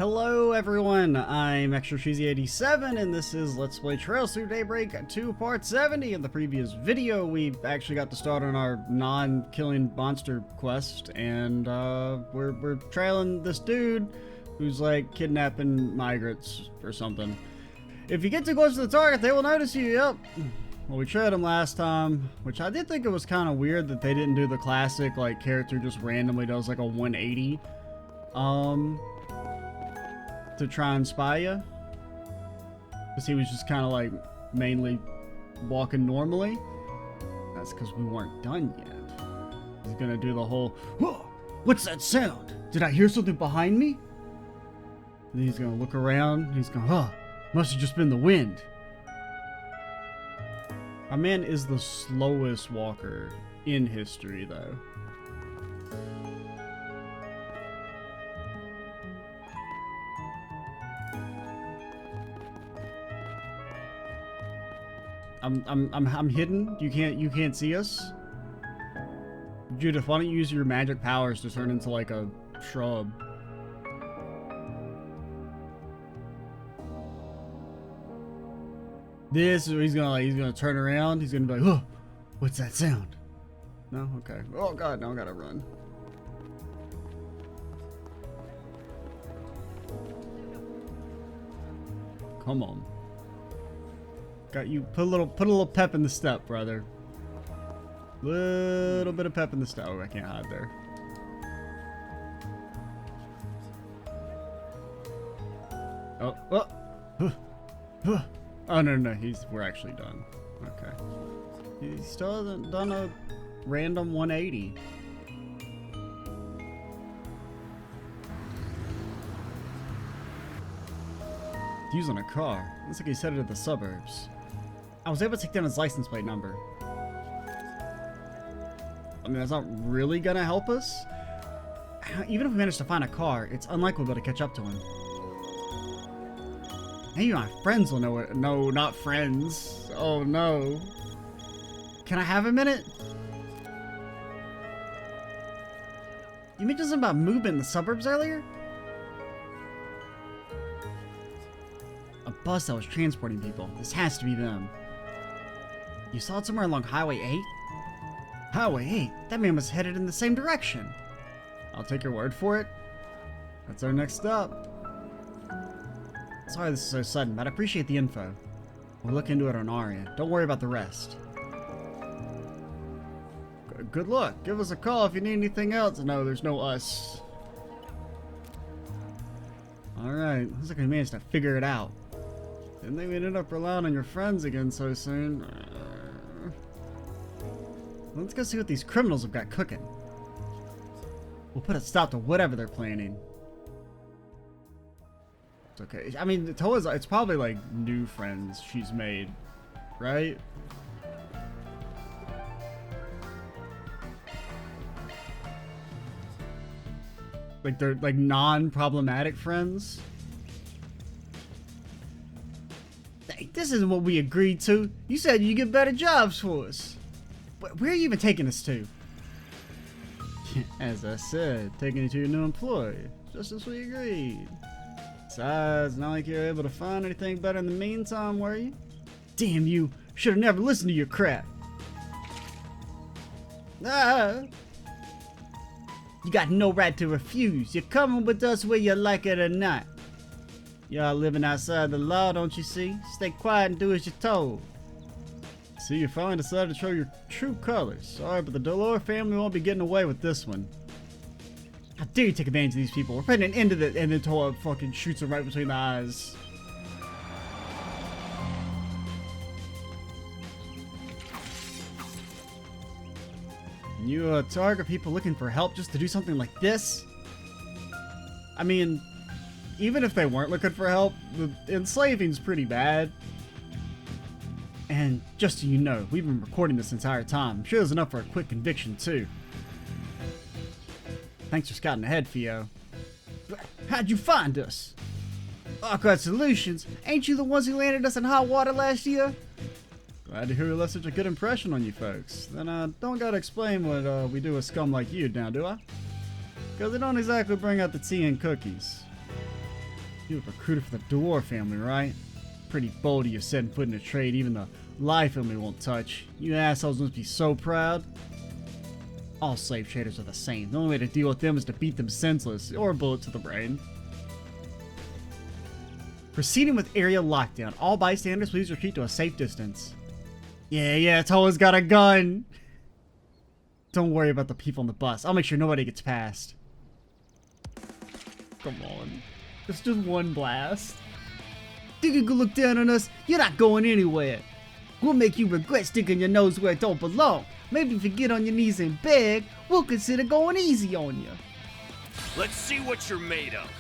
Hello everyone, I'm ExtraCheesy87 and this is Let's Play Trails Through Daybreak II Part 70. In the previous video, we actually got to start on our non-killing monster quest, and we're trailing this dude who's like kidnapping migrants or something. If you get too close to the target, they will notice you, yep. Well, we trailed him last time, which I did think it was kind of weird that they didn't do the classic, like, character just randomly does like a 180. To try and spy you, because he was just kind of like mainly walking normally. That's because we weren't done yet. He's gonna do the whole, whoa, what's that sound? Did I hear something behind me? And he's gonna look around. He's going, huh, must have just been the wind. My man is the slowest walker in history, though. I'm hidden. You can't see us. Judith, why don't you use your magic powers to turn into like a shrub? This is he's gonna turn around. He's gonna be like, oh, what's that sound? No, okay. Oh god, now I gotta run. Come on. Got you. Put a little pep in the step, brother. Little bit of pep in the step. Oh, I can't hide there. Oh no, we're actually done. Okay. He still hasn't done a random 180. Using a car. Looks like he's headed to the suburbs. I was able to take down his license plate number. I mean, that's not really gonna help us. Even if we manage to find a car, it's unlikely we'll be able to catch up to him. Maybe my friends will know it. No, not friends. Oh no. Can I have a minute? You mentioned something about movement in the suburbs earlier? A bus that was transporting people. This has to be them. You saw it somewhere along Highway 8? Highway 8? That man was headed in the same direction. I'll take your word for it. That's our next stop. Sorry this is so sudden, but I appreciate the info. We'll look into it on our end. Don't worry about the rest. Good luck. Give us a call if you need anything else. No, there's no us. Alright, looks like we managed to figure it out. Didn't think we'd end up relying on your friends again so soon. Let's go see what these criminals have got cooking. We'll put a stop to whatever they're planning. It's okay. I mean, Towa's, it's probably like new friends she's made, right? Like they're like non-problematic friends. This isn't what we agreed to. You said you get better jobs for us. Where are you even taking us to? As I said, taking you to your new employer. Just as we agreed. Besides, not like you were able to find anything better in the meantime, were you? Damn you! Should have never listened to your crap. Ah! You got no right to refuse. You're coming with us whether you like it or not. Y'all living outside the law, don't you see? Stay quiet and do as you're told. See, you finally decided to show your true colors. Sorry, but the Dolor family won't be getting away with this one. How dare you take advantage of these people? We're putting an end to it, and then Towa fucking shoots him right between the eyes. You target people looking for help just to do something like this? I mean, even if they weren't looking for help, the enslaving's pretty bad. And just so you know, we've been recording this entire time. I'm sure there's enough for a quick conviction, too. Thanks for scouting ahead, Fio. How'd you find us? Awkward Solutions? Ain't you the ones who landed us in hot water last year? Glad to hear we left such a good impression on you folks. Then I don't gotta explain what we do with scum like you now, do I? Because they don't exactly bring out the tea and cookies. You were recruited for the Dwarf family, right? Pretty bold of you setting foot in a trade even the Lai family won't touch. You assholes must be so proud. All slave traders are the same. The only way to deal with them is to beat them senseless, or a bullet to the brain. Proceeding with area lockdown. All bystanders, please retreat to a safe distance. Yeah, Towa's got a gun! Don't worry about the people on the bus. I'll make sure nobody gets past. Come on. It's just one blast. Think you can look down on us? You're not going anywhere. We'll make you regret sticking your nose where it don't belong. Maybe if you get on your knees and beg, we'll consider going easy on you. Let's see what you're made of.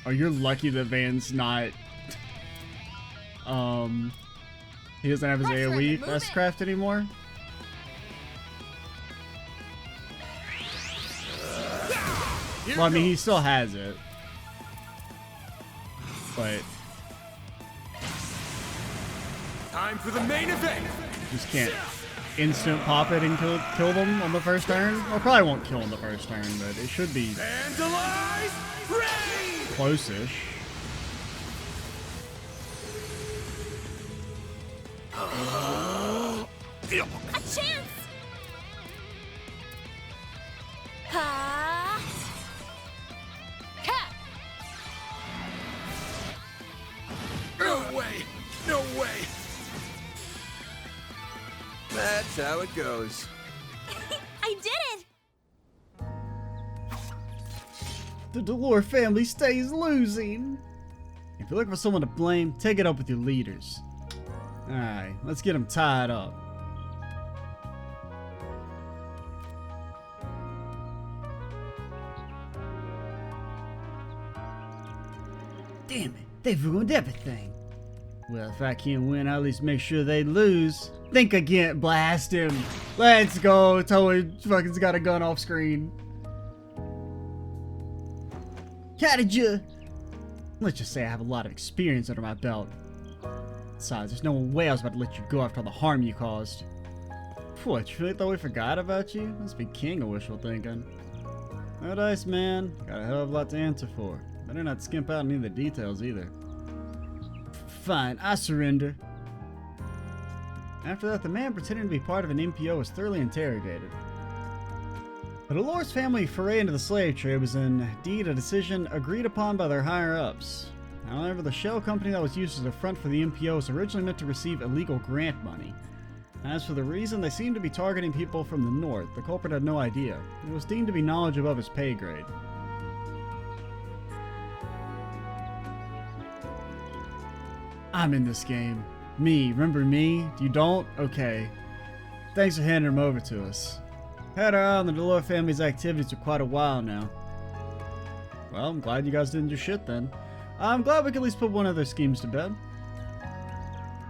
Oh, you're lucky that Van's not... He doesn't have his AoE Festcraft anymore? Well, I mean, he still has it. But... Time for the main event! Just can't instant pop it and kill them on the first turn. Well, probably won't kill on the first turn, but it should be close-ish. A chance! Ha! Ha! No way! No way! That's how it goes. I did it! The Delore family stays losing. If you're looking for someone to blame, take it up with your leaders. Alright, let's get them tied up. Damn it, they've ruined everything. Well, if I can't win, I'll at least make sure they lose. Think again, blast him. Let's go. Towa fucking's got a gun off screen. How did you? Let's just say I have a lot of experience under my belt. Besides, there's no way I was about to let you go after all the harm you caused. What, you really thought we forgot about you? Must be king of wishful thinking. No dice, man. Got a hell of a lot to answer for. Better not skimp out any of the details either. Fine, I surrender. After that, the man pretending to be part of an MPO was thoroughly interrogated. The Dolores family foray into the slave trade was indeed a decision agreed upon by their higher-ups. However, the shell company that was used as a front for the MPO was originally meant to receive illegal grant money. As for the reason, they seemed to be targeting people from the north. The culprit had no idea. It was deemed to be knowledge above his pay grade. I'm in this game. Me. Remember me? You don't? Okay. Thanks for handing him over to us. Had our eye on the Delore family's activities for quite a while now. Well, I'm glad you guys didn't do shit then. I'm glad we could at least put one of their schemes to bed.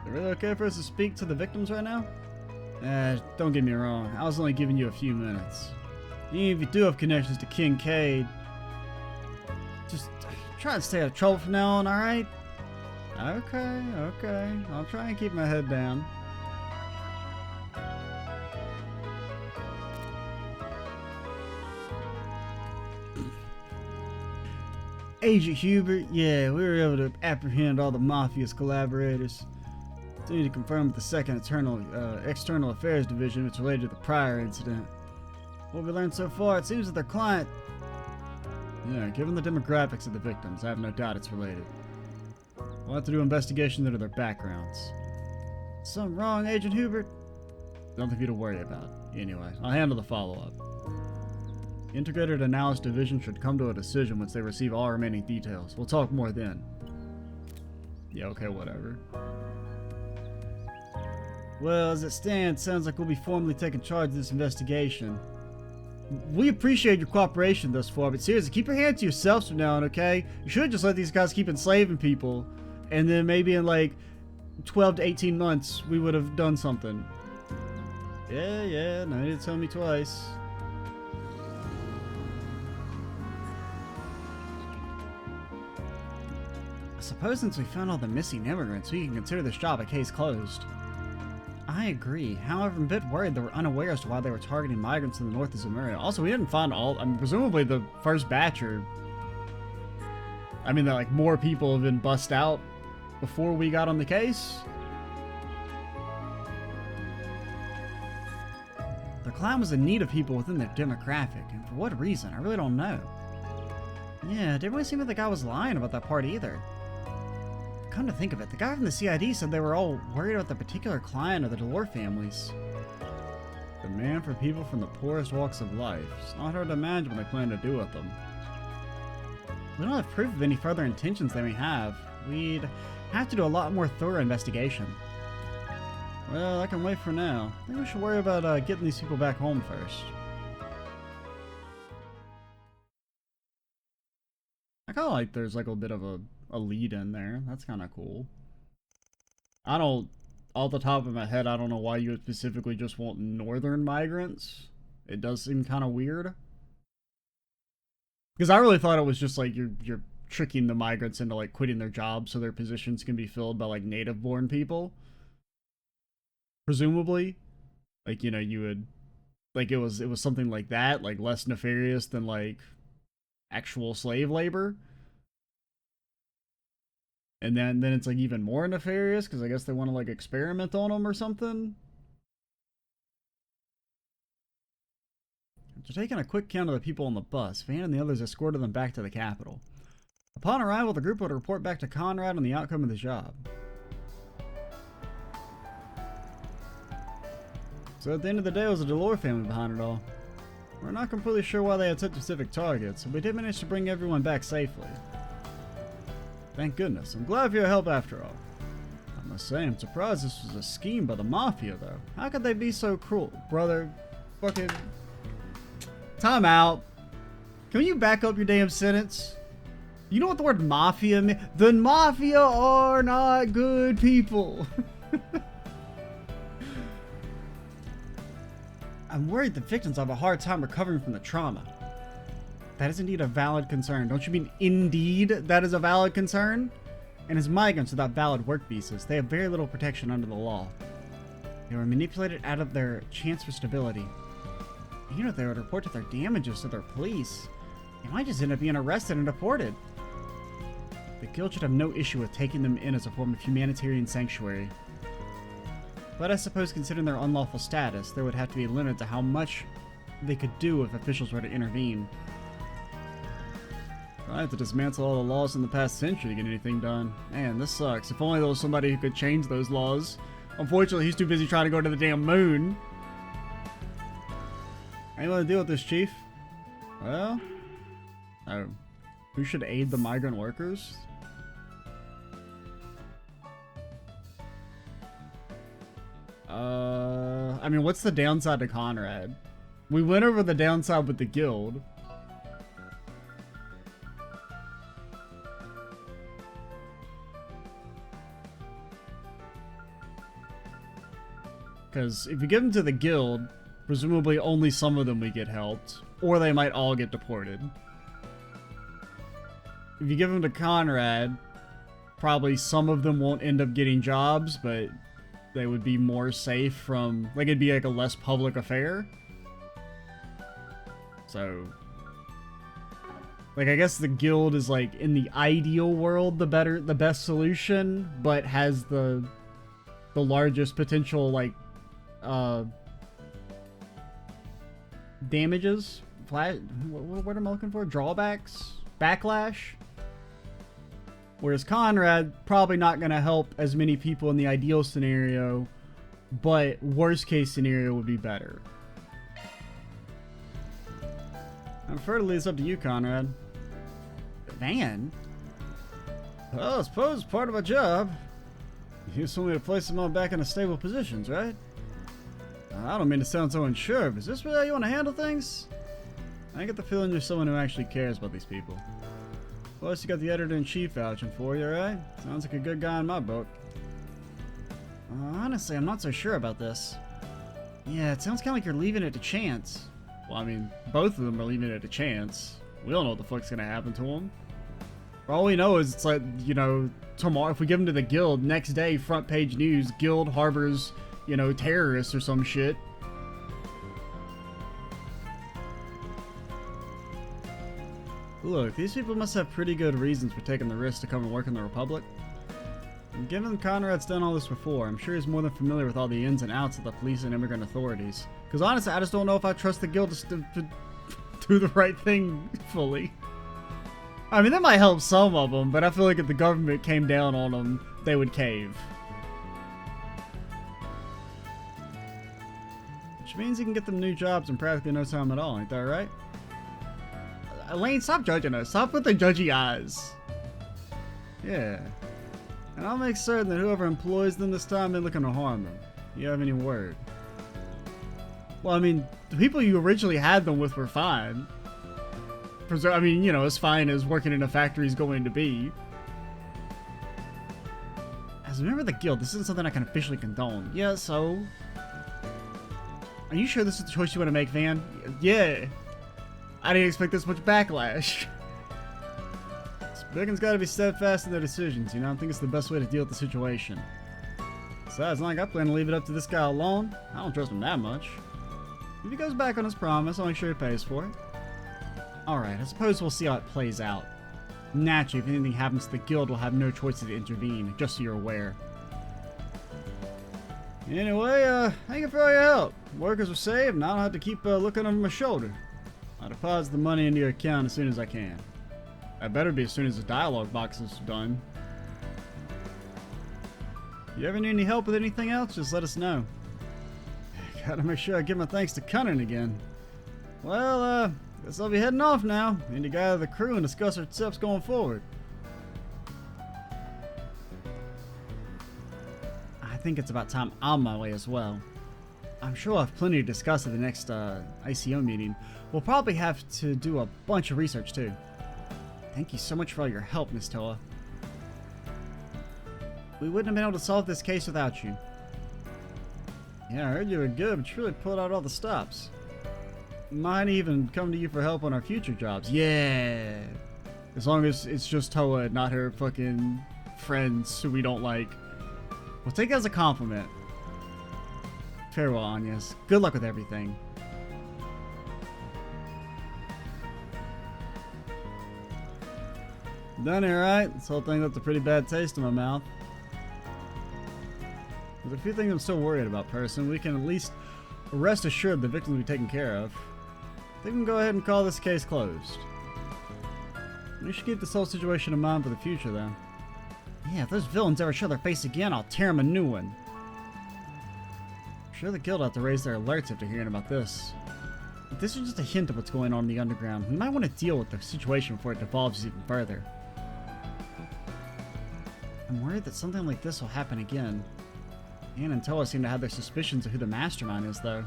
Is it really okay for us to speak to the victims right now? Don't get me wrong. I was only giving you a few minutes. Even if you do have connections to Kincaid, just try to stay out of trouble from now on, alright? Okay. I'll try and keep my head down. Agent Hubert, yeah, we were able to apprehend all the Mafia's collaborators. Still need to confirm with the second External Affairs Division, which related to the prior incident. What we learned so far, it seems that their client... Yeah, given the demographics of the victims, I have no doubt it's related. We'll have to do investigations into their backgrounds. Something wrong, Agent Hubert? Nothing for you to worry about. Anyway, I'll handle the follow-up. Integrated Analysis Division should come to a decision once they receive all remaining details. We'll talk more then. Yeah, okay, whatever. Well, as it stands, sounds like we'll be formally taking charge of this investigation. We appreciate your cooperation thus far, but seriously, keep your hands to yourselves from now on, okay? You should just let these guys keep enslaving people, and then maybe in like 12 to 18 months, we would have done something. Yeah, no need to tell me twice. I suppose since we found all the missing immigrants, we can consider this job a case closed. I agree. However, I'm a bit worried they were unaware as to why they were targeting migrants in the north of Zemuria. Also, we didn't find all... I mean, presumably the first batch are... I mean, like, more people have been bussed out before we got on the case. The clan was in need of people within their demographic, and for what reason? I really don't know. Yeah, it didn't really seem like the guy was lying about that part either. Come to think of it, the guy from the CID said they were all worried about the particular client of the Delore families. Demand for people from the poorest walks of life. It's not hard to imagine what they plan to do with them. We don't have proof of any further intentions they may have. We'd have to do a lot more thorough investigation. Well, I can wait for now. I think we should worry about getting these people back home first. I kind of like there's like a bit of a lead in there. That's kind of cool. I don't, off the top of my head, I don't know why you would specifically just want northern migrants. It does seem kind of weird. Because I really thought it was just like you're tricking the migrants into like quitting their jobs so their positions can be filled by like native born people. Presumably. Like, you know, you would, like it was something like that, like less nefarious than like actual slave labor. And then it's like even more nefarious because I guess they want to like experiment on them or something. After taking a quick count of the people on the bus, Van and the others escorted them back to the capital. Upon arrival, the group would report back to Conrad on the outcome of the job. So at the end of the day, it was the Delore family behind it all. We're not completely sure why they had such specific targets, but we did manage to bring everyone back safely. Thank goodness. I'm glad for your help after all. I must say, I'm surprised this was a scheme by the Mafia, though. How could they be so cruel? Brother, fucking... Time out. Can you back up your damn sentence? You know what the word Mafia means? The Mafia are not good people. I'm worried the victims have a hard time recovering from the trauma. That is indeed a valid concern. Don't you mean indeed that is a valid concern? And as migrants without valid work visas, they have very little protection under the law. They were manipulated out of their chance for stability. Even if they would report their damages to their police, they might just end up being arrested and deported. The guild should have no issue with taking them in as a form of humanitarian sanctuary. But I suppose considering their unlawful status, there would have to be a limit to how much they could do if officials were to intervene. I have to dismantle all the laws in the past century to get anything done. Man, this sucks. If only there was somebody who could change those laws. Unfortunately, he's too busy trying to go to the damn moon. I want to deal with this, Chief. Well, oh, who should aid the migrant workers? I mean, what's the downside to Conrad? We went over the downside with the guild. Because if you give them to the guild, presumably only some of them will get helped, or they might all get deported. If you give them to Conrad, probably some of them won't end up getting jobs, but they would be more safe from, like, it'd be like a less public affair. So, like, I guess the guild is like, in the ideal world, the best solution, but has the largest potential, like, damages, what am I looking for? Drawbacks? Backlash? Whereas Conrad, probably not going to help as many people in the ideal scenario, but worst case scenario would be better. I prefer to leave this up to you, Conrad. Van? Well, I suppose it's part of my job. You just want me to place them all back in stable positions, right? I don't mean to sound so unsure, but is this really how you want to handle things? I get the feeling you're someone who actually cares about these people. Plus, you got the editor-in-chief vouching for you, right? Sounds like a good guy in my book. Honestly, I'm not so sure about this. Yeah, it sounds kind of like you're leaving it to chance. Well, I mean, both of them are leaving it to chance. We don't know what the fuck's gonna happen to them. For all we know is it's like, you know, tomorrow, if we give them to the guild, next day, front page news, guild harbors you know, terrorists or some shit. Look, these people must have pretty good reasons for taking the risk to come and work in the Republic. And given Conrad's done all this before, I'm sure he's more than familiar with all the ins and outs of the police and immigrant authorities. Because honestly, I just don't know if I trust the guild to do the right thing fully. I mean, that might help some of them, but I feel like if the government came down on them, they would cave. Which means you can get them new jobs in practically no time at all, ain't that right? Elaine, stop judging us. Stop with the judgy eyes. Yeah. And I'll make certain that whoever employs them this time ain't looking to harm them. You have any word? Well, I mean, the people you originally had them with were fine. I mean, you know, as fine as working in a factory is going to be. As a member of the guild, this isn't something I can officially condone. Yeah, so? Are you sure this is the choice you want to make, Van? Yeah. I didn't expect this much backlash. Biggins gotta be steadfast in their decisions, you know? I think it's the best way to deal with the situation. Besides, like, I plan to leave it up to this guy alone. I don't trust him that much. If he goes back on his promise, I'll make sure he pays for it. Alright, I suppose we'll see how it plays out. Naturally, if anything happens to the guild, we'll have no choice to intervene, just so you're aware. Anyway, thank you for all your help. Workers were saved, and I don't have to keep looking over my shoulder. I'll deposit the money into your account as soon as I can. That better be as soon as the dialogue box is done. If you ever need any help with anything else, just let us know. Gotta make sure I give my thanks to Cunnan again. Well, guess I'll be heading off now. Need to gather the crew and discuss our steps going forward. I think it's about time I'm on my way as well. I'm sure I'll have plenty to discuss at the next ICO meeting. We'll probably have to do a bunch of research too. Thank you so much for all your help, Miss Towa. We wouldn't have been able to solve this case without you. Yeah, I heard you were good, but you really pulled out all the stops. Might even come to you for help on our future jobs. Yeah! As long as it's just Towa and not her fucking friends who we don't like. We'll take it as a compliment. Farewell, Agnes. Good luck with everything. Done here, right? This whole thing left a pretty bad taste in my mouth. There's a few things I'm still worried about, person. We can at least rest assured the victims will be taken care of. I think we can go ahead and call this case closed. We should keep this whole situation in mind for the future, though. Yeah, if those villains ever show their face again, I'll tear them a new one. I'm sure the guild will have to raise their alerts after hearing about this. If this is just a hint of what's going on in the underground, we might want to deal with the situation before it devolves even further. I'm worried that something like this will happen again. Ann and Towa seem to have their suspicions of who the mastermind is, though.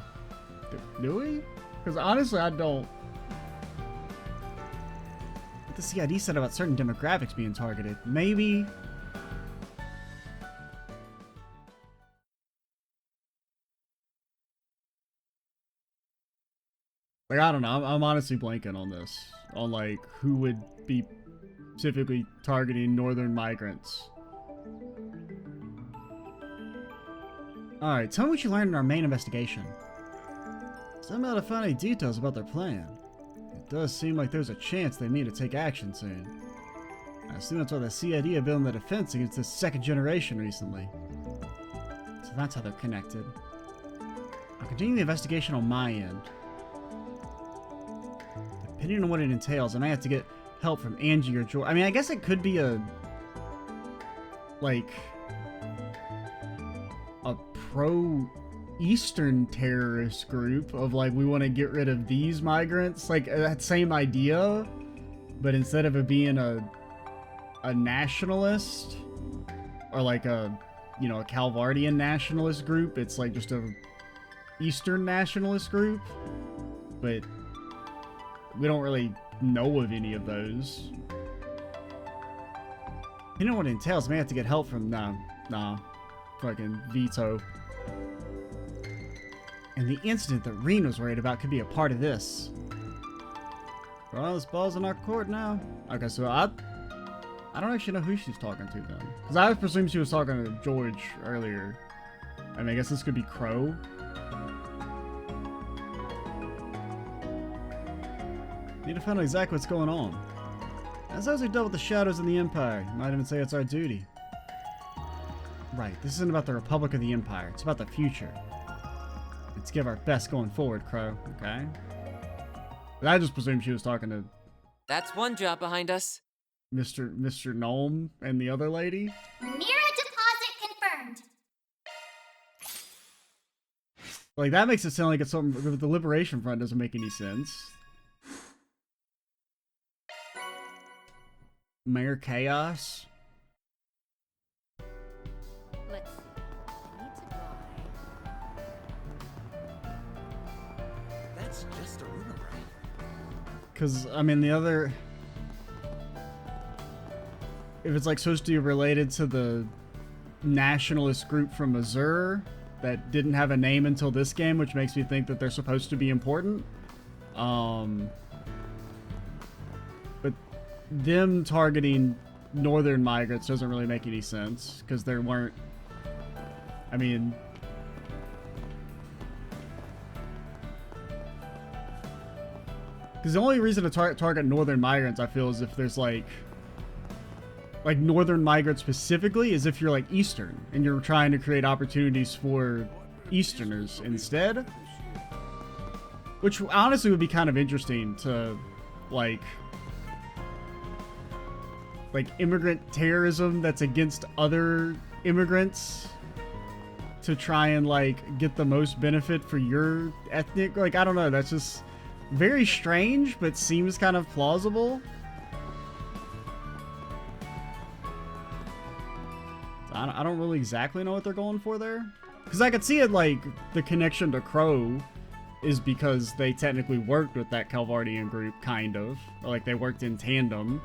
Do we? Because honestly, I don't. What the CID said about certain demographics being targeted. Maybe. Like, I don't know. I'm honestly blanking on this. On, like, who would be specifically targeting northern migrants. Alright, tell me what you learned in our main investigation. Somehow to find any details about their plan. It does seem like there's a chance they mean to take action soon. I assume that's why the CID have been on the defense against this second generation recently. So that's how they're connected. I'll continue the investigation on my end. Depending on what it entails, I might have to get help from Angie or George. I mean, I guess it could be a... like... a pro-Eastern terrorist group of, like, we want to get rid of these migrants. Like, that same idea, but instead of it being a nationalist, or like a, you know, a Calvardian nationalist group, it's like just a Eastern nationalist group. But we don't really know of any of those. You know what it entails. May have to get help from nah, fucking veto. And the incident that Reen was worried about could be a part of this. Well, this ball's in our court now. Okay, so I don't actually know who she's talking to then. Because I presumed she was talking to George earlier. I mean, I guess this could be Crow. Need to find out exactly what's going on. As those who dealt with the shadows in the Empire, you might even say it's our duty. Right, this isn't about the Republic or the Empire. It's about the future. Let's give our best going forward, Crow. Okay. But I just presumed she was talking to That's one job behind us. Mr. Gnome and the other lady. Mira deposit confirmed. Like, that makes it sound like it's something with the Liberation Front. Doesn't make any sense. Mayor Chaos. Let's see. I need to buy. That's just a rumor, right? Because, I mean, the other... If it's, like, supposed to be related to the nationalist group from Missouri that didn't have a name until this game, which makes me think that they're supposed to be important. But them targeting northern migrants doesn't really make any sense, because there weren't... I mean... Because the only reason to target northern migrants, I feel, is if there's, like northern migrants specifically, is if you're, like, Eastern, and you're trying to create opportunities for Easterners instead. Which, honestly, would be kind of interesting to, like, immigrant terrorism that's against other immigrants to try and, like, get the most benefit for your ethnic... Like, I don't know, that's just very strange, but seems kind of plausible. I don't really exactly know what they're going for there. Because I could see it, like, the connection to Crow is because they technically worked with that Calvardian group, kind of. Or, like, they worked in tandem.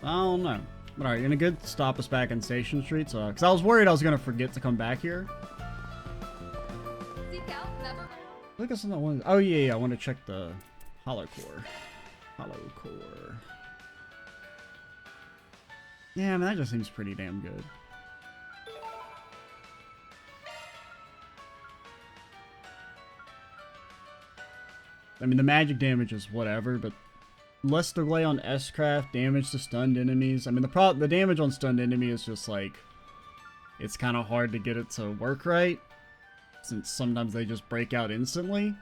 I don't know. But alright, you're gonna good stop us back in Station Street, so because I was worried I was gonna forget to come back here. Seek out, never. I think it's not one. Oh yeah, I want to check the Hollow Core. Hollow Core. Yeah, I mean, that just seems pretty damn good. I mean, the magic damage is whatever, but less delay on S-Craft, damage to stunned enemies. I mean, the damage on stunned enemy is just like, it's kind of hard to get it to work right, since sometimes they just break out instantly.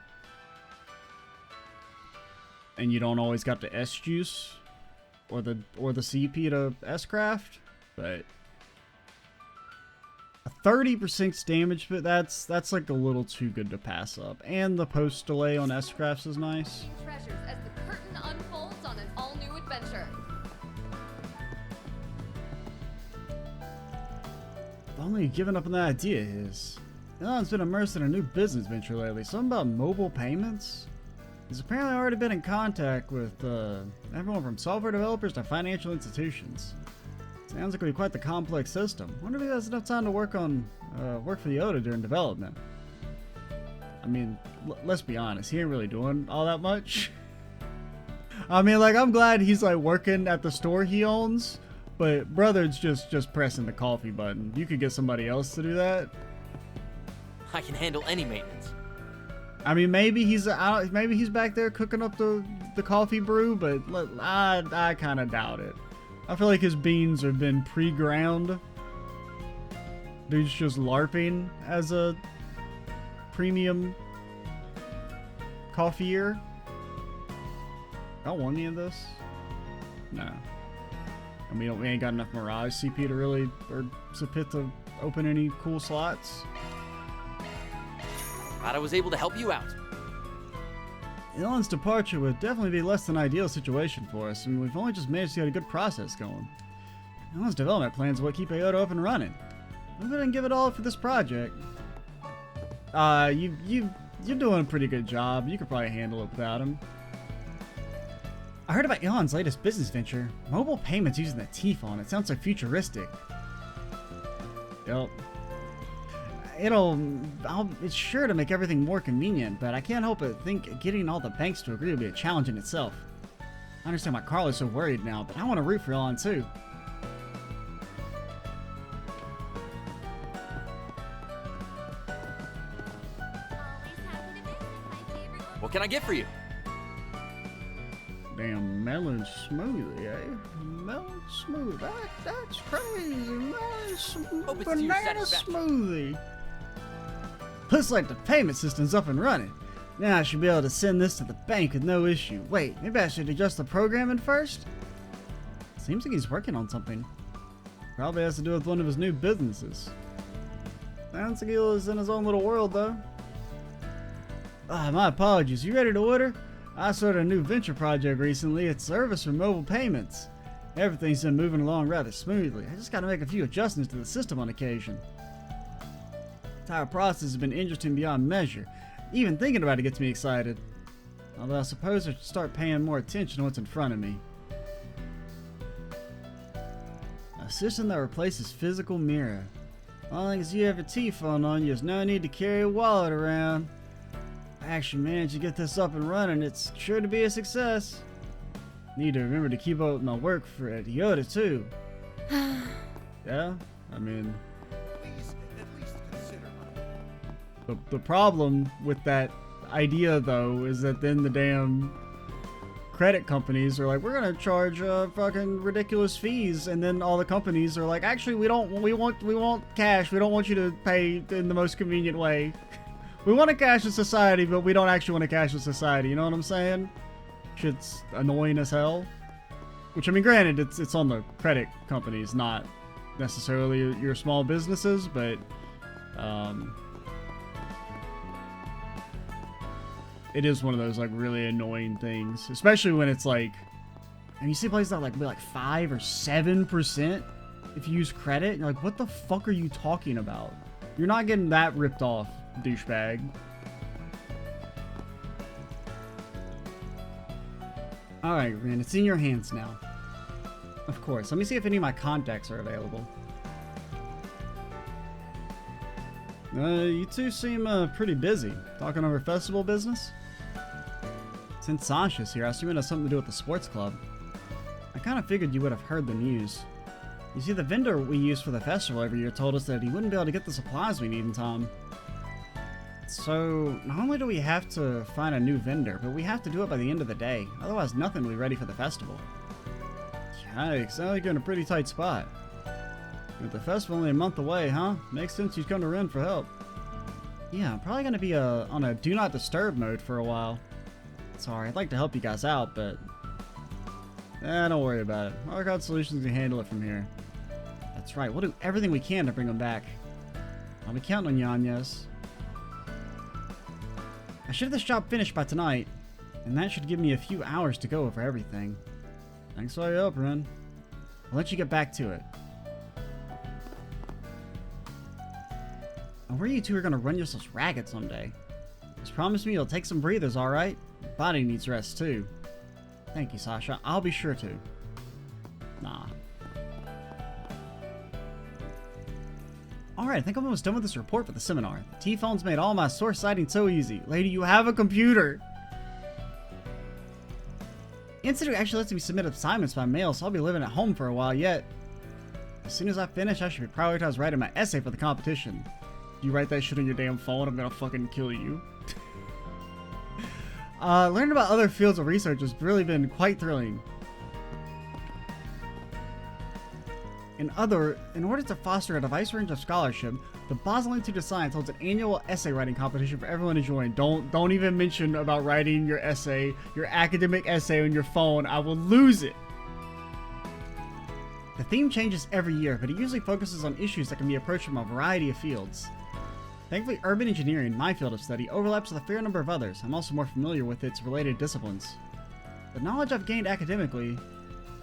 And you don't always got the S-Juice or the CP to S-Craft, but a 30% damage, but that's like a little too good to pass up. And the post delay on S-Crafts is nice. Treasures as the curtain unfolds on an all-new adventure. If only you'd given up on that idea is. Elon's been immersed in a new business venture lately. Something about mobile payments? He's apparently already been in contact with everyone from software developers to financial institutions. Sounds like it'll be quite the complex system. Wonder if he has enough time to work for the Oda during development. I mean, let's be honest, he ain't really doing all that much. I mean, like, I'm glad he's like working at the store he owns, but brother's just pressing the coffee button. You could get somebody else to do that. I can handle any maintenance. I mean, maybe he's back there cooking up the coffee brew, but I kind of doubt it. I feel like his beans have been pre-ground. Dude's just LARPing as a premium coffeeer. I don't want any of this. No. And we ain't got enough Mirage CP to really, or Sapit to open any cool slots. Glad I was able to help you out. Elon's departure would definitely be less than ideal situation for us. I mean, we've only just managed to get a good process going. Elon's development plans are what keep Iota up and running. We didn't give it all for this project. You're doing a pretty good job. You could probably handle it without him. I heard about Elon's latest business venture. Mobile payments using the teeth on it. Sounds so futuristic. Yep. It's sure to make everything more convenient, but I can't help but think getting all the banks to agree will be a challenge in itself. understand why Carl is so worried now, but I want to root for Elon too. What can I get for you? Damn melon smoothie, eh? Melon smoothie. That's crazy. Melon Hope it's to your banana satisfaction. smoothie. Looks like the payment system's up and running. Now I should be able to send this to the bank with no issue. Wait, maybe I should adjust the programming first? Seems like he's working on something. Probably has to do with one of his new businesses. Sounds like he is in his own little world though. My apologies. You ready to order? I started a new venture project recently. It's service for mobile payments. Everything's been moving along rather smoothly. I just gotta make a few adjustments to the system on occasion. The entire process has been interesting beyond measure. Even thinking about it gets me excited. Although I suppose I should start paying more attention to what's in front of me. A system that replaces physical mirror. As long as you have a T-phone on you, there's no need to carry a wallet around. I actually managed to get this up and running. It's sure to be a success. Need to remember to keep up with my work for at Yoda too. Yeah, I mean, Please, at least consider my... the problem with that idea though is that then the damn credit companies are like, we're gonna charge fucking ridiculous fees, and then all the companies are like, actually we want cash. We don't want you to pay in the most convenient way. We want to cash with society, but we don't actually want to cash with society. You know what I'm saying? Shit's annoying as hell. Which, I mean, granted, it's on the credit companies, not necessarily your small businesses, but it is one of those like really annoying things, especially when it's like, and you see places that like be like 5 or 7% if you use credit. And you're like, what the fuck are you talking about? You're not getting that ripped off, douchebag. Alright, Rin, it's in your hands now. Of course. Let me see if any of my contacts are available. You two seem pretty busy. Talking over festival business? Since Sasha's here, I assume it has something to do with the sports club. I kind of figured you would have heard the news. You see, the vendor we use for the festival every year told us that he wouldn't be able to get the supplies we need in time. So, not only do we have to find a new vendor, but we have to do it by the end of the day. Otherwise, nothing will be ready for the festival. Yikes, sounds like you're in a pretty tight spot. With the festival only a month away, huh? Makes sense you'd come to Ren for help. Yeah, I'm probably gonna be on a do not disturb mode for a while. Sorry, I'd like to help you guys out, but... don't worry about it. Arcade Solutions can handle it from here. That's right, we'll do everything we can to bring them back. I'll be counting on you, Anyas. I should have this job finished by tonight, and that should give me a few hours to go over everything. Thanks for your help, Ren. I'll let you get back to it. And where you two are gonna run yourselves ragged someday. Just promise me you'll take some breathers, alright? Your body needs rest too. Thank you, Sasha. I'll be sure to. Nah. Alright, I think I'm almost done with this report for the seminar. The T-phones made all my source citing so easy. Lady, you have a computer! Institute actually lets me submit assignments by mail, so I'll be living at home for a while yet. As soon as I finish, I should be prioritized writing my essay for the competition. If you write that shit on your damn phone, I'm gonna fucking kill you. Learning about other fields of research has really been quite thrilling. In order to foster a diverse range of scholarship, the Basel Institute of Science holds an annual essay writing competition for everyone to join. Don't even mention about writing your essay, your academic essay on your phone. I will lose it. The theme changes every year, but it usually focuses on issues that can be approached from a variety of fields. Thankfully, urban engineering, my field of study, overlaps with a fair number of others. I'm also more familiar with its related disciplines. The knowledge I've gained academically,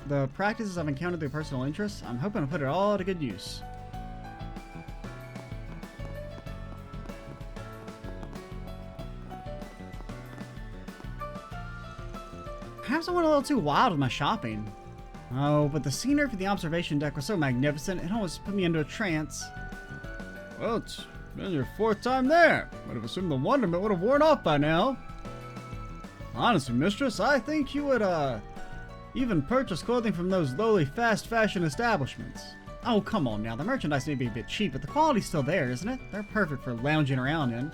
the practices I've encountered through personal interests, I'm hoping to put it all to good use. Perhaps I went a little too wild with my shopping. Oh, but the scenery for the observation deck was so magnificent, it almost put me into a trance. Well, it's been your 4th time there. Would have assumed the wonderment would have worn off by now. Honestly, mistress, I think you would, Even purchase clothing from those lowly fast fashion establishments. Oh, come on now. The merchandise may be a bit cheap, but the quality's still there, isn't it? They're perfect for lounging around in.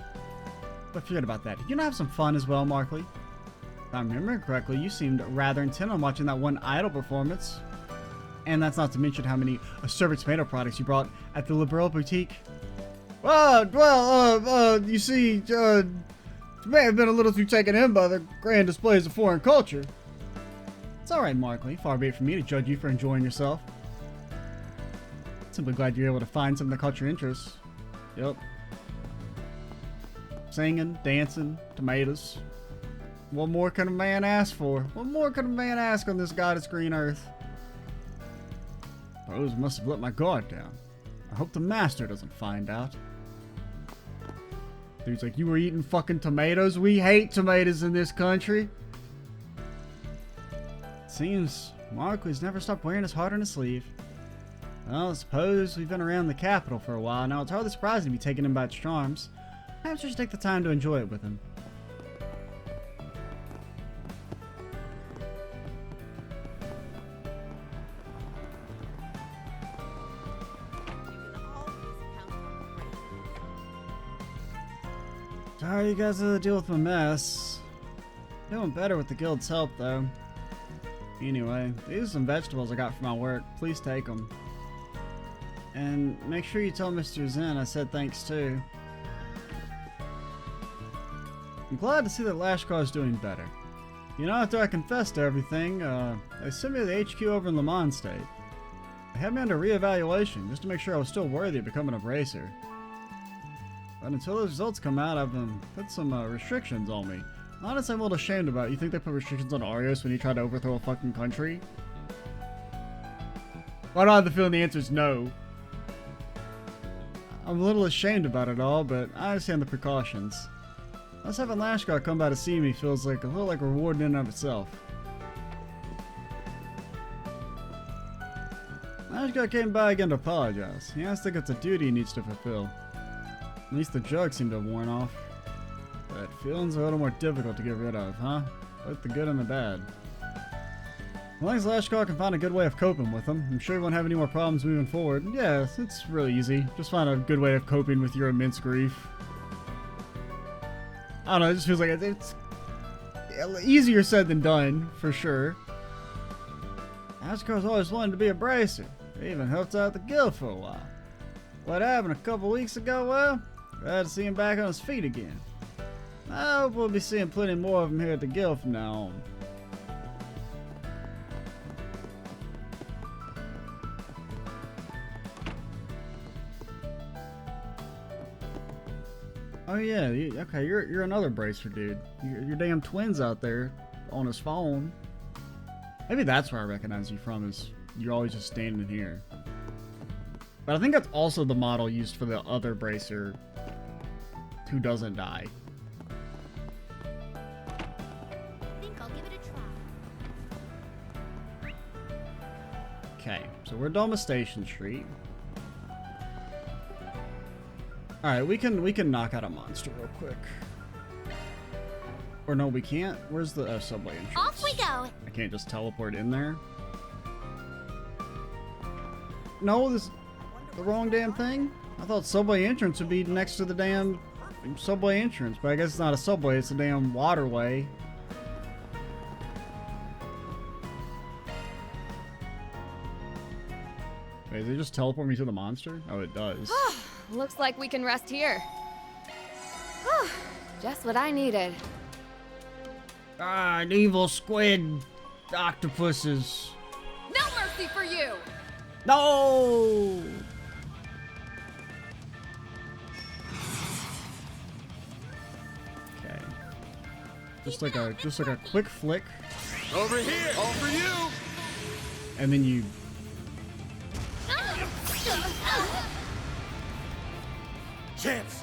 But forget about that. Did you not have some fun as well, Markley? If I remember correctly, you seemed rather intent on watching that one idol performance. And that's not to mention how many assorted tomato products you brought at the Liberal Boutique. You see, you may have been a little too taken in by the grand displays of foreign culture. It's alright, Markley. Far be it from me to judge you for enjoying yourself. Simply glad you're able to find something that caught your interest. Yep. Singing, dancing, tomatoes. What more can a man ask for? What more can a man ask on this goddess green earth? Those must have let my guard down. I hope the master doesn't find out. Dude's like, you were eating fucking tomatoes? We hate tomatoes in this country. Seems Markley's never stopped wearing his heart on his sleeve. Well, I suppose we've been around the capital for a while now. It's hardly surprising to be taken in by its charms. Perhaps we should take the time to enjoy it with him. Sorry you guys had to deal with my mess. Doing better with the guild's help though. Anyway, these are some vegetables I got for my work. Please take them. And make sure you tell Mr. Zen I said thanks too. I'm glad to see that Lashkar's doing better. You know, after I confessed to everything, they sent me to the HQ over in Le Mans State. They had me under reevaluation just to make sure I was still worthy of becoming a bracer. But until those results come out, I've put some restrictions on me. Honestly, I'm a little ashamed about it. You think they put restrictions on Arios when he tried to overthrow a fucking country? Well, I don't have the feeling the answer is no. I'm a little ashamed about it all, but I understand the precautions. Us having Lashkar come by to see me feels like a little like a reward in and of itself. Lashkar came by again to apologize. He has to think it's a duty he needs to fulfill. At least the drugs seem to have worn off. But feeling's a little more difficult to get rid of, huh? Both the good and the bad. As long as Lashkar can find a good way of coping with them, I'm sure he won't have any more problems moving forward. Yeah, it's really easy. Just find a good way of coping with your immense grief. I don't know, it just feels like it's easier said than done, for sure. Lashkar's always wanted to be a bracer. He even helped out the guild for a while. What happened a couple weeks ago? Well, glad to see him back on his feet again. I hope we'll be seeing plenty more of him here at the guild from now on. Oh yeah, okay, you're another bracer dude. Your damn twins out there on his phone. Maybe that's where I recognize you from, is you're always just standing here. But I think that's also the model used for the other bracer who doesn't die. I think I'll give it a try. Okay, so we're done with Station Street. Alright, we can knock out a monster real quick. Or no, we can't. Where's the subway entrance? Off we go. I can't just teleport in there. No, this is the wrong damn thing. I thought subway entrance would be next to the damn subway entrance, but I guess it's not a subway, it's a damn waterway. Wait, does it just teleport me to the monster? Oh, it does. Looks like we can rest here. Whew, just what I needed. Ah, an evil squid octopuses. No mercy for you! No! Okay. Just like a quick flick, Over here! All for you! and then you. Chance!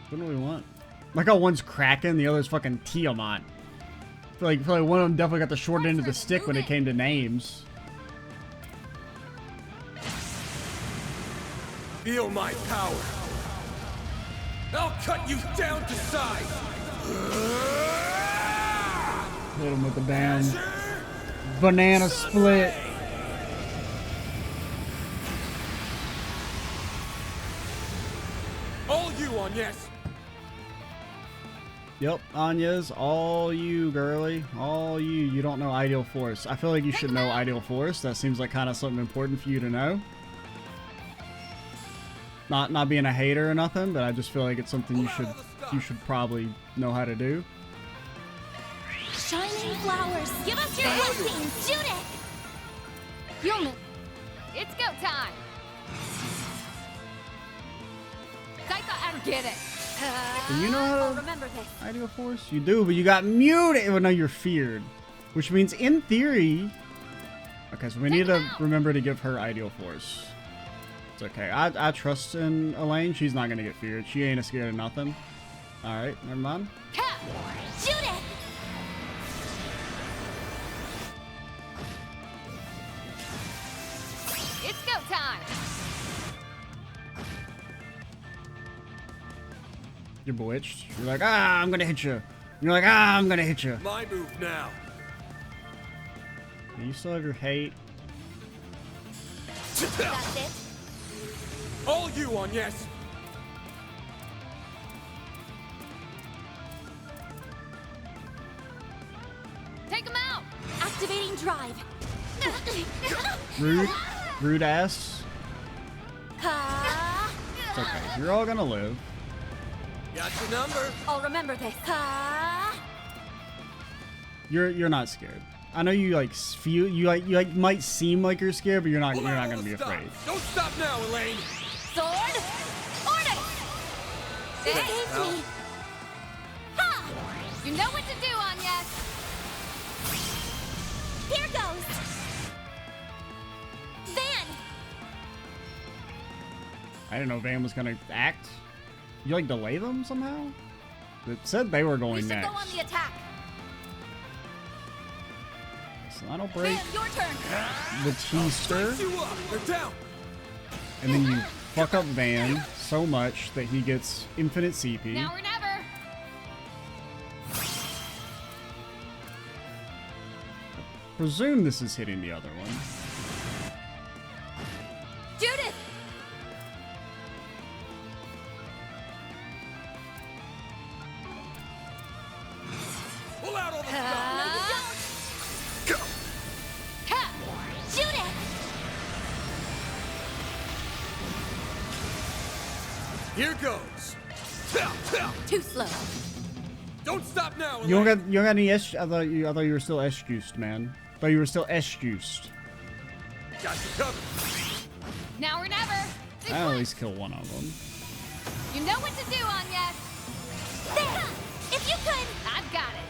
What do we want? Like how one's Kraken, the other's fucking Tiamat. I feel like one of them definitely got the short end of the stick when it came to names. Feel my power! I'll cut you down to size! Hit him with the damn. Sure. Banana split. All you, Agnes. Yep, Anya's all you, girly. All you. You don't know Ideal Force. I feel like you should know Ideal Force. That seems like kind of something important for you to know. Not being a hater or nothing, but I just feel like it's something you should probably know how to do. Shining flowers, give us your blessings, Judith! Human. It's go time. I thought I'd get it. Do you know how I'll to remember this. Ideal Force? You do, but you got muted. Well, no, you're feared. Which means, in theory... Okay, so we need to remember to give her Ideal Force. It's okay. I trust in Elaine. She's not going to get feared. She ain't scared of nothing. Alright, never mind. Judith! It's go time. You're bewitched. You're like, ah, I'm going to hit you. You're like, ah, I'm going to hit you. My move now. You still have your hate. That's it. All you, Agnes. Take him out. Activating drive. Rude. Rude ass. Ha! It's okay. You're all going to live. Got your number. I'll remember this. Ha! You're not scared. I know you like feel you might seem like you're scared, but you're not Pull out going all to be the afraid. stops. Don't stop now, Elaine. Sword! Order! Escape me! Ha! You know what to do, Anya. Here goes! Van! I didn't know Van was going to act. You like delay them somehow? It said they were We going should next. go on the attack. So that'll break Van, your turn. the T-stir, Light you up. They're down. and then you fuck up Van so much that he gets infinite CP. Now or never. Presume this is hitting the other one. Judith! Pull out all the stops. Go! Ha! Judith! Here goes. Too slow. Don't stop now, Elaine. You don't got any S. I thought you were still S juiced, man. I thought you were still S juiced. Got you covered. Now or never. I'll at least kill one of them. You know what to do, Anya. There! If you could! I've got it.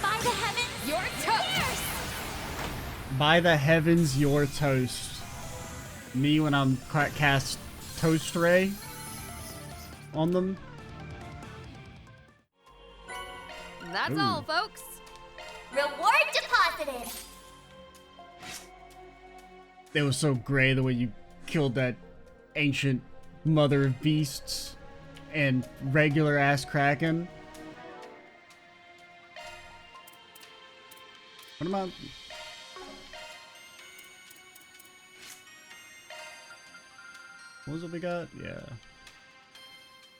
By the heavens! You're toast. By the heavens, you're toast. Me when I'm cast Toast Ray on them. That's Ooh. all, folks. Reward deposited! It was so gray the way you killed that ancient mother of beasts and regular ass Kraken. What about... What was it we got? Yeah.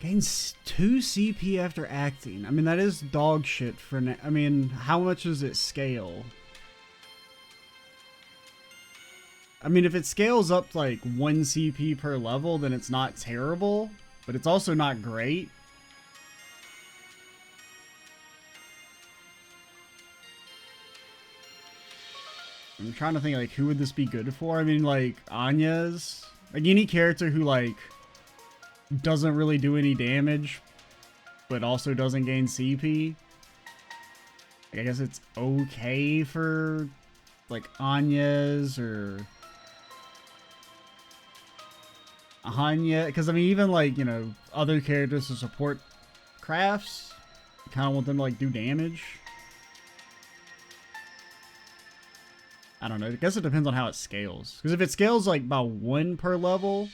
Gains 2 CP after acting. I mean, that is dog shit for... I mean, how much does it scale? I mean, if it scales up like 1 CP per level, then it's not terrible, but it's also not great. I'm trying to think, like, who would this be good for? I mean, like, Anya's. Like, any character who, like, doesn't really do any damage, but also doesn't gain CP. I guess it's okay for, like, Anya's or... Anya, because I mean, even like, you know, other characters to support crafts, you kind of want them to like do damage. I don't know. I guess it depends on how it scales. Because if it scales like by 1 per level,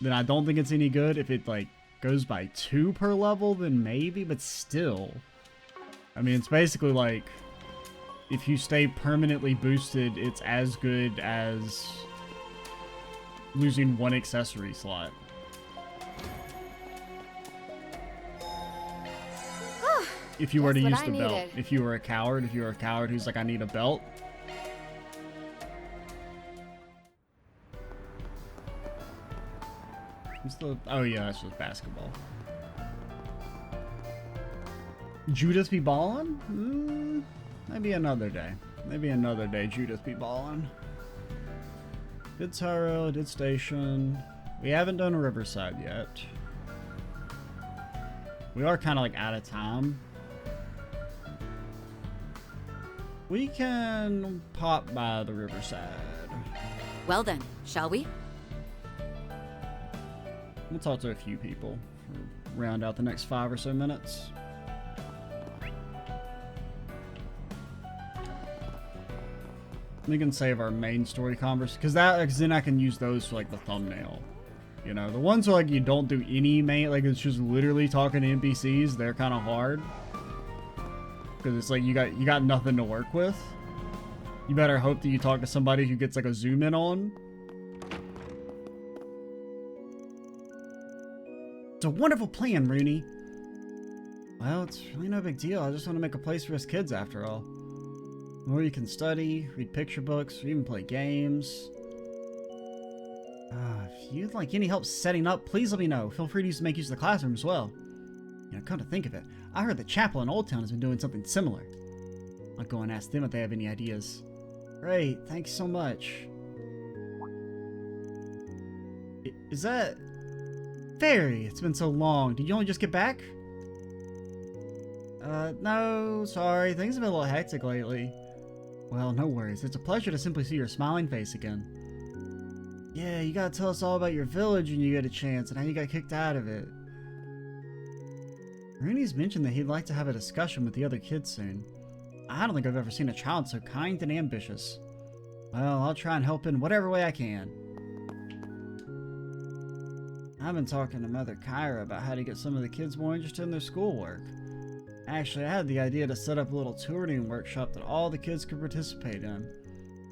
then I don't think it's any good. If it like goes by 2 per level, then maybe. But still, I mean, it's basically like if you stay permanently boosted, it's as good as losing one accessory slot. If you were to Just use what the I belt. needed. If you were a coward who's like, I need a belt. Oh yeah, that's just basketball. Judith be ballin'? Maybe another day. Maybe another day Judith be ballin'. Did Taro, did Station. We haven't done Riverside yet. We are kind of like out of time. We can pop by the Riverside. Well then, shall we? We'll talk to a few people. Round out the next 5 or so minutes. We can save our main story conversation, because then I can use those for like the thumbnail. You know, the ones where like you don't do any main, like it's just literally talking to NPCs. They're kind of hard because it's like you got nothing to work with. You better hope that you talk to somebody who gets like a zoom in on. It's a wonderful plan, Rooney. Well, it's really no big deal. I just want to make a place for us kids after all. Where you can study, read picture books, or even play games. If you'd like any help setting up, please let me know. Feel free to make use of the classroom as well. You know, come to think of it, I heard the chapel in Old Town has been doing something similar. I'll go and ask them if they have any ideas. Great, thanks so much. Is that... Fairy, it's been so long. Did you only just get back? No, sorry. Things have been a little hectic lately. Well, no worries. It's a pleasure to simply see your smiling face again. Yeah, you gotta tell us all about your village when you get a chance and how you got kicked out of it. Rooney's mentioned that he'd like to have a discussion with the other kids soon. I don't think I've ever seen a child so kind and ambitious. Well, I'll try and help in whatever way I can. I've been talking to Mother Kyra about how to get some of the kids more interested in their schoolwork. Actually, I had the idea to set up a little tutoring workshop that all the kids could participate in.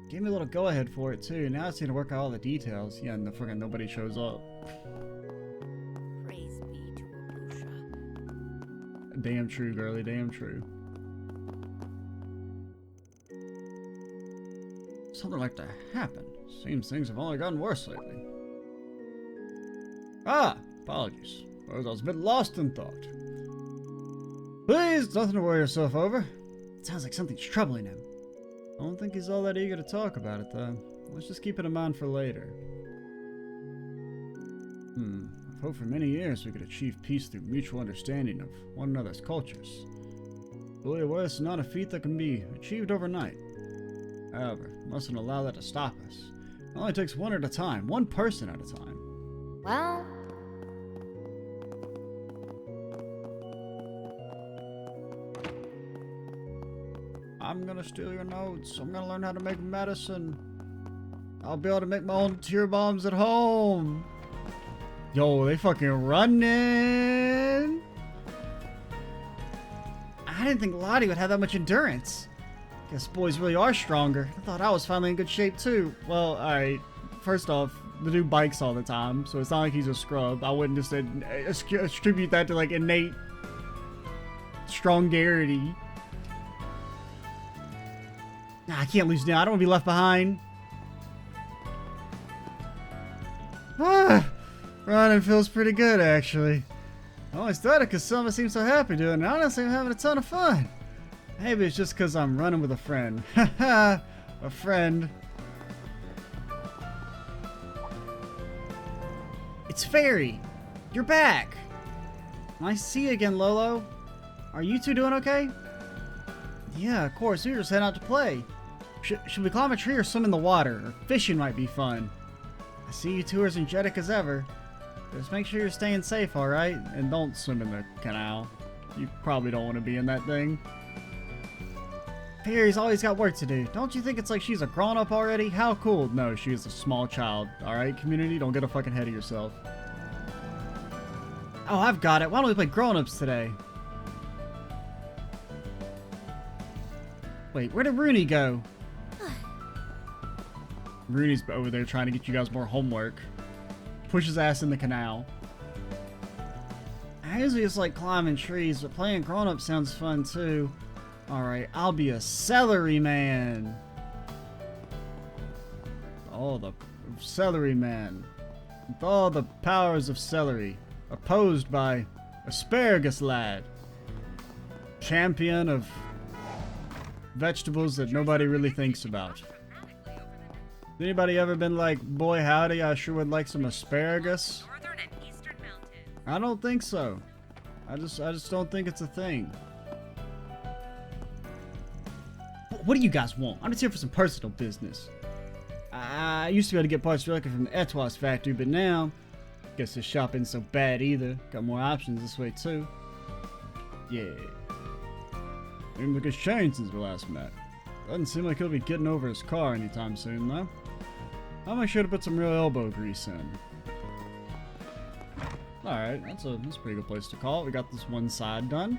Gave me a little go-ahead for it too. Now I just need to work out all the details. Yeah, and the fucking nobody shows up. Praise be to Abusha. Damn true, girly. Damn true. Something like that happened. Seems things have only gotten worse lately. Ah, apologies. I was a bit lost in thought. Please, nothing to worry yourself over. It sounds like something's troubling him. I don't think he's all that eager to talk about it, though. Let's just keep it in mind for later. I've hoped for many years we could achieve peace through mutual understanding of one another's cultures. Fully aware it's not a feat that can be achieved overnight. However, we mustn't allow that to stop us. It only takes one at a time, one person at a time. Well, I'm gonna steal your notes. I'm gonna learn how to make medicine. I'll be able to make my own tear bombs at home. Yo, they fucking running. I didn't think Lottie would have that much endurance. Guess boys really are stronger. I thought I was finally in good shape too. Well, alright. First off, the dude bikes all the time, so it's not like he's a scrub. I wouldn't just attribute that to like innate strongarity. Nah, I can't lose now. I don't want to be left behind. Running feels pretty good, actually. I only started because Selma seems so happy doing it. Honestly, I'm having a ton of fun. Maybe it's just because I'm running with a friend. Haha, a friend. It's Fairy. You're back. Nice to see you again, Lolo. Are you two doing okay? Yeah, of course. We were just heading out to play. Should we climb a tree or swim in the water? Or fishing might be fun. I see you two are as energetic as ever. Just make sure you're staying safe, alright? And don't swim in the canal. You probably don't want to be in that thing. Fairy's always got work to do. Don't you think it's like she's a grown-up already? How cool. No, she is a small child. Alright, community? Don't get a fucking head of yourself. Oh, I've got it. Why don't we play grown-ups today? Wait, where did Rooney go? Rooney's over there trying to get you guys more homework. Push his ass in the canal. I usually just like climbing trees, but playing grown-up sounds fun too. Alright, I'll be a celery man. Oh, the celery man. With all the powers of celery. Opposed by asparagus lad. Champion of vegetables that nobody really thinks about. Anybody ever been like, boy howdy, I sure would like some asparagus? I don't think so. I just don't think it's a thing. What do you guys want? I'm just here for some personal business. I used to be able to get parts directly from the Etoi's factory, but now, guess this shop ain't so bad either. Got more options this way too. Yeah. Seems like it's changed since we last met. Doesn't seem like he'll be getting over his car anytime soon though. I'll make sure to put some real elbow grease in. Alright, that's a pretty good place to call it. We got this one side done.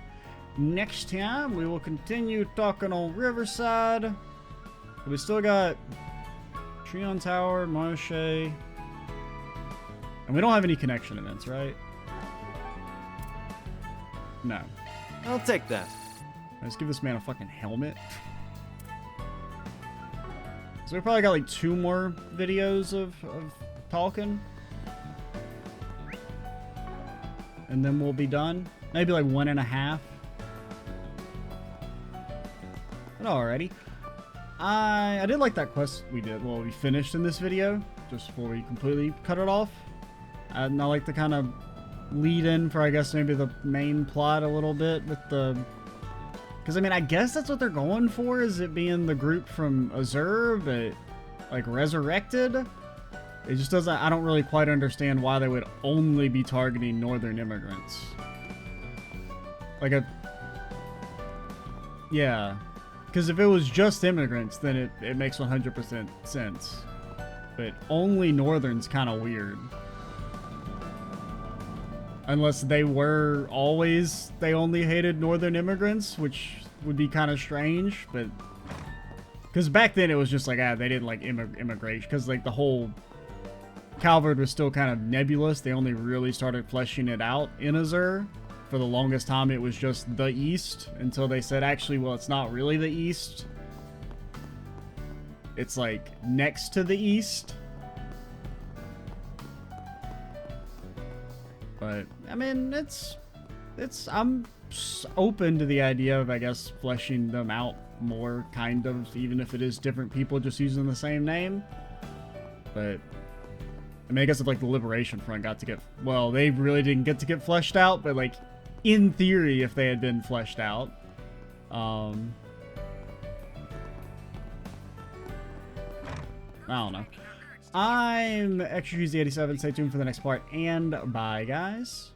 Next time, we will continue talking on Riverside. We still got Treon Tower, Marche. And we don't have any connection events, right? No. I'll take that. Let's give this man a fucking helmet. So we probably got like 2 more videos of talking. And then we'll be done. Maybe like 1.5. But alrighty. I did like that quest we did. Well, we finished in this video. Just before we completely cut it off. And I like the kind of lead in for, I guess, maybe the main plot a little bit with the... Because, I mean, I guess that's what they're going for, is it being the group from Azure, but, like, resurrected? It just doesn't... I don't really quite understand why they would only be targeting northern immigrants. Like, yeah. Because if it was just immigrants, then it makes 100% sense. But only northern's kind of weird. Unless they were always, they only hated northern immigrants, which would be kind of strange, but... Because back then it was just like, they didn't like immigration, because like the whole Calvard was still kind of nebulous. They only really started fleshing it out in Azure. For the longest time it was just the East, until they said, actually, well, it's not really the East. It's like next to the East. But, I mean, I'm open to the idea of, I guess, fleshing them out more, kind of, even if it is different people just using the same name. But, I mean, I guess if, like, the Liberation Front got to get, well, they really didn't get to get fleshed out, but, like, in theory, if they had been fleshed out. I don't know. I'm Extra Cheesy 87. Stay tuned for the next part, and bye, guys.